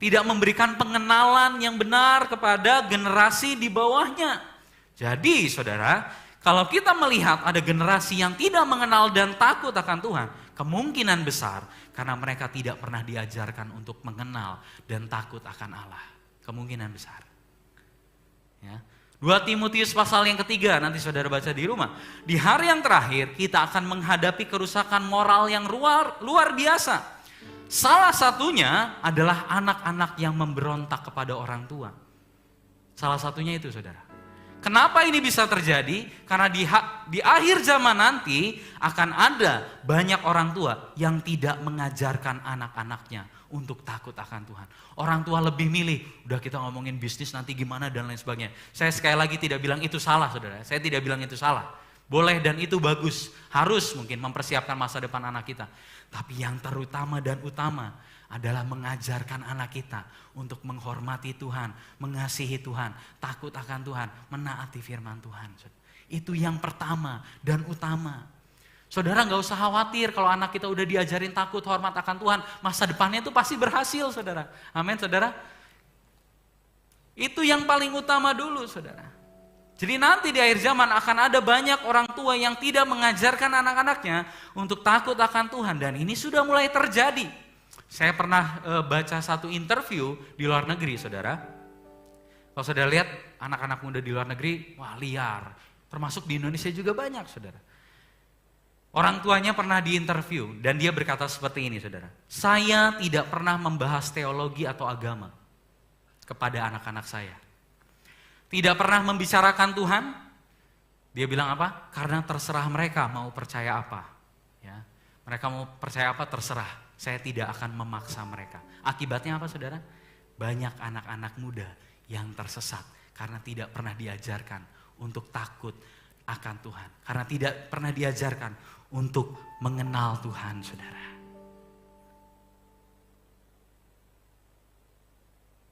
Tidak memberikan pengenalan yang benar kepada generasi di bawahnya. Jadi saudara, kalau kita melihat ada generasi yang tidak mengenal dan takut akan Tuhan, kemungkinan besar karena mereka tidak pernah diajarkan untuk mengenal dan takut akan Allah. Kemungkinan besar. Ya. 2 Timotius pasal yang ketiga, nanti saudara baca di rumah. Di hari yang terakhir kita akan menghadapi kerusakan moral yang luar biasa. Salah satunya adalah anak-anak yang memberontak kepada orang tua. Salah satunya itu saudara. Kenapa ini bisa terjadi? Karena di akhir zaman nanti akan ada banyak orang tua yang tidak mengajarkan anak-anaknya untuk takut akan Tuhan. Orang tua lebih milih, udah kita ngomongin bisnis nanti gimana dan lain sebagainya. Saya sekali lagi tidak bilang itu salah saudara. Saya tidak bilang itu salah. Boleh dan itu bagus. Harus mungkin mempersiapkan masa depan anak kita. Tapi yang terutama dan utama adalah mengajarkan anak kita untuk menghormati Tuhan, mengasihi Tuhan, takut akan Tuhan, menaati firman Tuhan. Itu yang pertama dan utama. Saudara nggak usah khawatir kalau anak kita udah diajarin takut, hormat akan Tuhan, masa depannya itu pasti berhasil, saudara. Amin, saudara. Itu yang paling utama dulu, saudara. Jadi nanti di akhir zaman akan ada banyak orang tua yang tidak mengajarkan anak-anaknya untuk takut akan Tuhan. Dan ini sudah mulai terjadi. Saya pernah baca satu interview di luar negeri, saudara. Kalau saudara lihat anak-anak muda di luar negeri, wah liar. Termasuk di Indonesia juga banyak, saudara. Orang tuanya pernah diinterview dan dia berkata seperti ini, saudara. Saya tidak pernah membahas teologi atau agama kepada anak-anak saya. Tidak pernah membicarakan Tuhan. Dia bilang apa? Karena terserah mereka mau percaya apa. Ya, mereka mau percaya apa terserah. Saya tidak akan memaksa mereka. Akibatnya apa, saudara? Banyak anak-anak muda yang tersesat karena tidak pernah diajarkan untuk takut akan Tuhan. Karena tidak pernah diajarkan untuk mengenal Tuhan, saudara.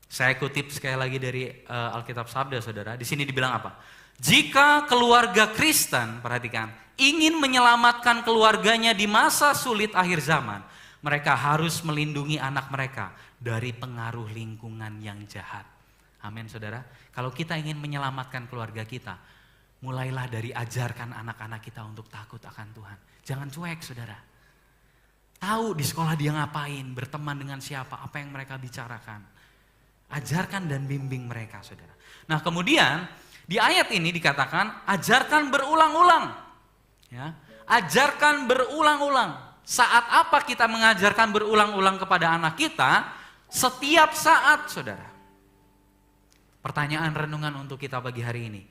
Saya kutip sekali lagi dari Alkitab Sabda, saudara. Di sini dibilang apa? Jika keluarga Kristen, perhatikan, ingin menyelamatkan keluarganya di masa sulit akhir zaman, mereka harus melindungi anak mereka dari pengaruh lingkungan yang jahat. Amin, saudara. Kalau kita ingin menyelamatkan keluarga kita, mulailah dari ajarkan anak-anak kita untuk takut akan Tuhan. Jangan cuek, saudara. Tahu di sekolah dia ngapain, berteman dengan siapa, apa yang mereka bicarakan. Ajarkan dan bimbing mereka, saudara. Nah, kemudian di ayat ini dikatakan ajarkan berulang-ulang. Ya, ajarkan berulang-ulang. Saat apa kita mengajarkan berulang-ulang kepada anak kita? Setiap saat, saudara. Pertanyaan renungan untuk kita pagi hari ini.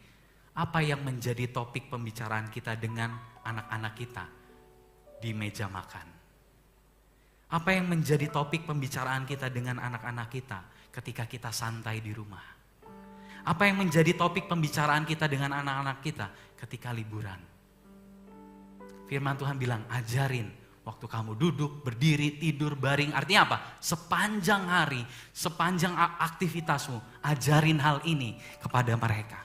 Apa yang menjadi topik pembicaraan kita dengan anak-anak kita di meja makan? Apa yang menjadi topik pembicaraan kita dengan anak-anak kita ketika kita santai di rumah? Apa yang menjadi topik pembicaraan kita dengan anak-anak kita ketika liburan? Firman Tuhan bilang, ajarin waktu kamu duduk, berdiri, tidur, baring. Artinya apa? Sepanjang hari, sepanjang aktivitasmu, ajarin hal ini kepada mereka.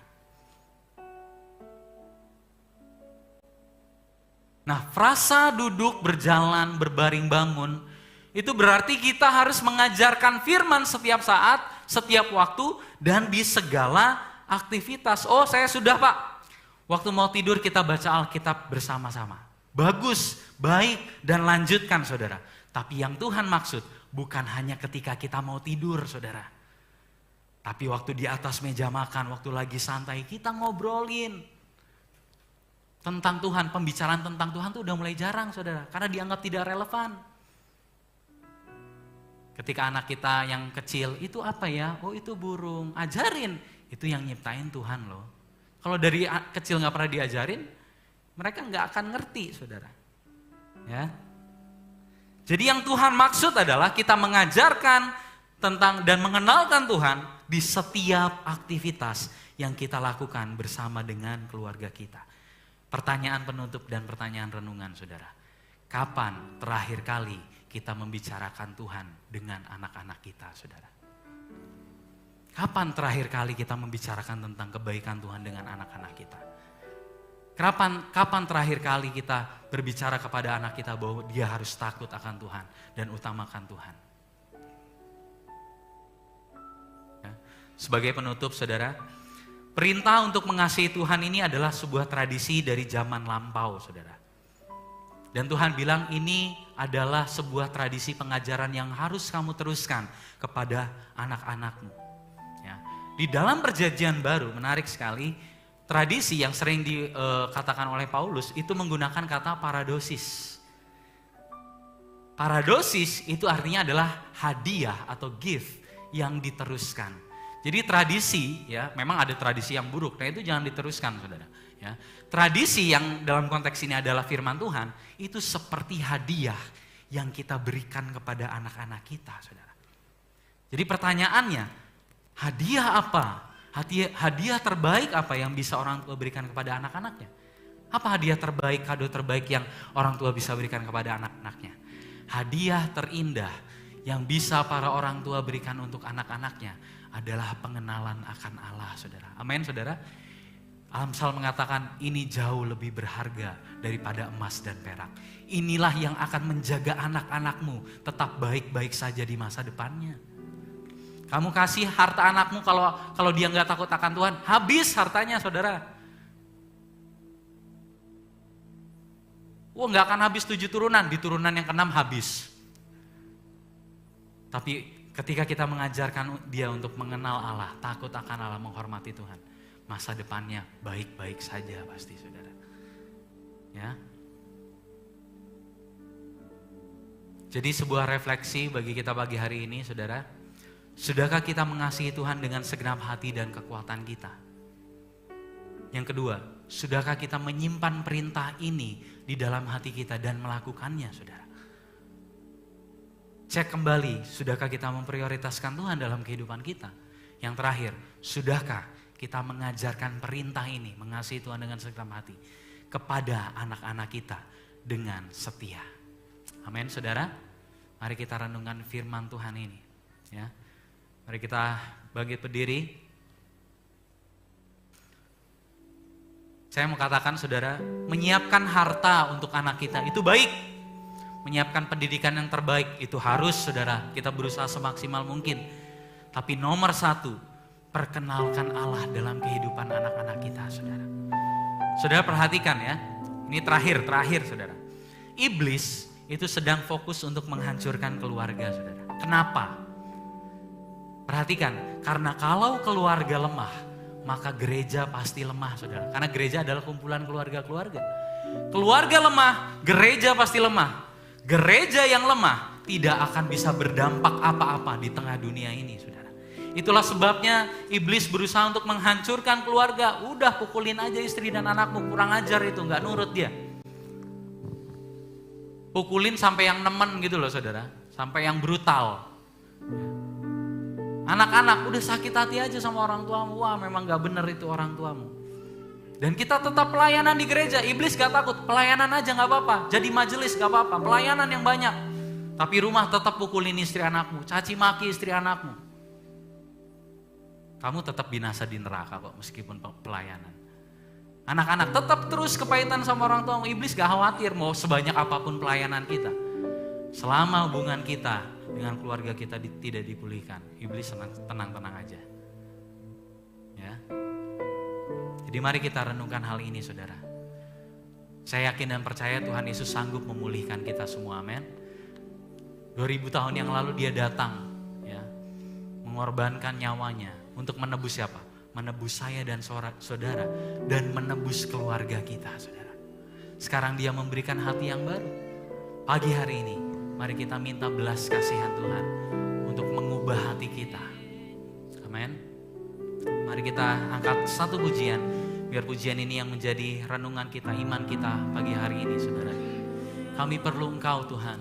Nah, frasa duduk, berjalan, berbaring, bangun, itu berarti kita harus mengajarkan firman setiap saat, setiap waktu, dan di segala aktivitas. Oh, saya sudah, Pak. Waktu mau tidur kita baca Alkitab bersama-sama. Bagus, baik, dan lanjutkan, saudara. Tapi yang Tuhan maksud bukan hanya ketika kita mau tidur, saudara. Tapi waktu di atas meja makan, waktu lagi santai, kita ngobrolin tentang Tuhan. Pembicaraan tentang Tuhan itu udah mulai jarang, saudara. Karena dianggap tidak relevan. Ketika anak kita yang kecil, itu apa ya? Oh, itu burung. Ajarin, itu yang nyiptain Tuhan loh. Kalau dari kecil gak pernah diajarin, mereka gak akan ngerti, saudara. Ya. Jadi yang Tuhan maksud adalah kita mengajarkan tentang dan mengenalkan Tuhan di setiap aktivitas yang kita lakukan bersama dengan keluarga kita. Pertanyaan penutup dan pertanyaan renungan, saudara. Kapan terakhir kali kita membicarakan Tuhan dengan anak-anak kita, saudara? Kapan terakhir kali kita membicarakan tentang kebaikan Tuhan dengan anak-anak kita? Kapan terakhir kali kita berbicara kepada anak kita bahwa dia harus takut akan Tuhan dan utamakan Tuhan? Ya. Sebagai penutup, saudara, perintah untuk mengasihi Tuhan ini adalah sebuah tradisi dari zaman lampau, saudara. Dan Tuhan bilang ini adalah sebuah tradisi pengajaran yang harus kamu teruskan kepada anak-anakmu. Ya. Di dalam perjanjian baru, menarik sekali, tradisi yang sering dikatakan oleh Paulus itu menggunakan kata paradosis. Paradosis itu artinya adalah hadiah atau gift yang diteruskan. Jadi tradisi, ya, memang ada tradisi yang buruk, nah itu jangan diteruskan, saudara. Ya. Tradisi yang dalam konteks ini adalah firman Tuhan, itu seperti hadiah yang kita berikan kepada anak-anak kita, saudara. Jadi pertanyaannya, hadiah apa? Hadiah terbaik apa yang bisa orang tua berikan kepada anak-anaknya? Apa hadiah terbaik, kado terbaik yang orang tua bisa berikan kepada anak-anaknya? Hadiah terindah yang bisa para orang tua berikan untuk anak-anaknya adalah pengenalan akan Allah, saudara. Amin, saudara. Amsal mengatakan ini jauh lebih berharga daripada emas dan perak. Inilah yang akan menjaga anak-anakmu tetap baik-baik saja di masa depannya. Kamu kasih harta anakmu kalau dia nggak takut akan Tuhan, habis hartanya saudara. Wah, nggak akan habis 7 turunan, di turunan yang ke-6 habis. Tapi ketika kita mengajarkan dia untuk mengenal Allah, takut akan Allah, menghormati Tuhan, masa depannya baik-baik saja pasti saudara. Ya. Jadi sebuah refleksi bagi kita pagi hari ini saudara. Sudahkah kita mengasihi Tuhan dengan segenap hati dan kekuatan kita? Yang kedua, sudahkah kita menyimpan perintah ini di dalam hati kita dan melakukannya saudara? Cek kembali, sudahkah kita memprioritaskan Tuhan dalam kehidupan kita? Yang terakhir, sudahkah kita mengajarkan perintah ini, mengasihi Tuhan dengan segenap hati, kepada anak-anak kita dengan setia? Amin saudara. Mari kita renungkan firman Tuhan ini. Ya. Mari kita bangkit berdiri. Saya mau katakan saudara, menyiapkan harta untuk anak kita itu baik. Menyiapkan pendidikan yang terbaik itu harus saudara, kita berusaha semaksimal mungkin. Tapi nomor 1, perkenalkan Allah dalam kehidupan anak-anak kita saudara. Saudara perhatikan ya, ini terakhir saudara. Iblis itu sedang fokus untuk menghancurkan keluarga saudara. Kenapa? Perhatikan, karena kalau keluarga lemah, maka gereja pasti lemah saudara. Karena gereja adalah kumpulan keluarga-keluarga. Keluarga lemah, gereja pasti lemah. Gereja yang lemah tidak akan bisa berdampak apa-apa di tengah dunia ini saudara. Itulah sebabnya iblis berusaha untuk menghancurkan keluarga. Udah pukulin aja istri dan anakmu, kurang ajar itu, gak nurut dia. Pukulin sampai yang nemen gitu loh saudara, sampai yang brutal. Anak-anak udah sakit hati aja sama orang tuamu, wah memang gak bener itu orang tuamu. Dan kita tetap pelayanan di gereja, iblis gak takut, pelayanan aja gak apa-apa, jadi majelis gak apa-apa, pelayanan yang banyak. Tapi rumah tetap pukulin istri anakmu, caci maki istri anakmu. Kamu tetap binasa di neraka kok meskipun pelayanan. Anak-anak tetap terus kepahitan sama orang tuamu, iblis gak khawatir mau sebanyak apapun pelayanan kita. Selama hubungan kita dengan keluarga kita tidak dipulihkan, iblis tenang-tenang aja. Ya. Jadi mari kita renungkan hal ini saudara. Saya yakin dan percaya Tuhan Yesus sanggup memulihkan kita semua, amin. 2000 tahun yang lalu dia datang, ya, mengorbankan nyawanya untuk menebus siapa? Menebus saya dan saudara dan menebus keluarga kita saudara. Sekarang dia memberikan hati yang baru. Pagi hari ini mari kita minta belas kasihan Tuhan untuk mengubah hati kita. Amin. Mari kita angkat satu pujian, biar pujian ini yang menjadi renungan kita, iman kita pagi hari ini saudara. Kami perlu Engkau Tuhan.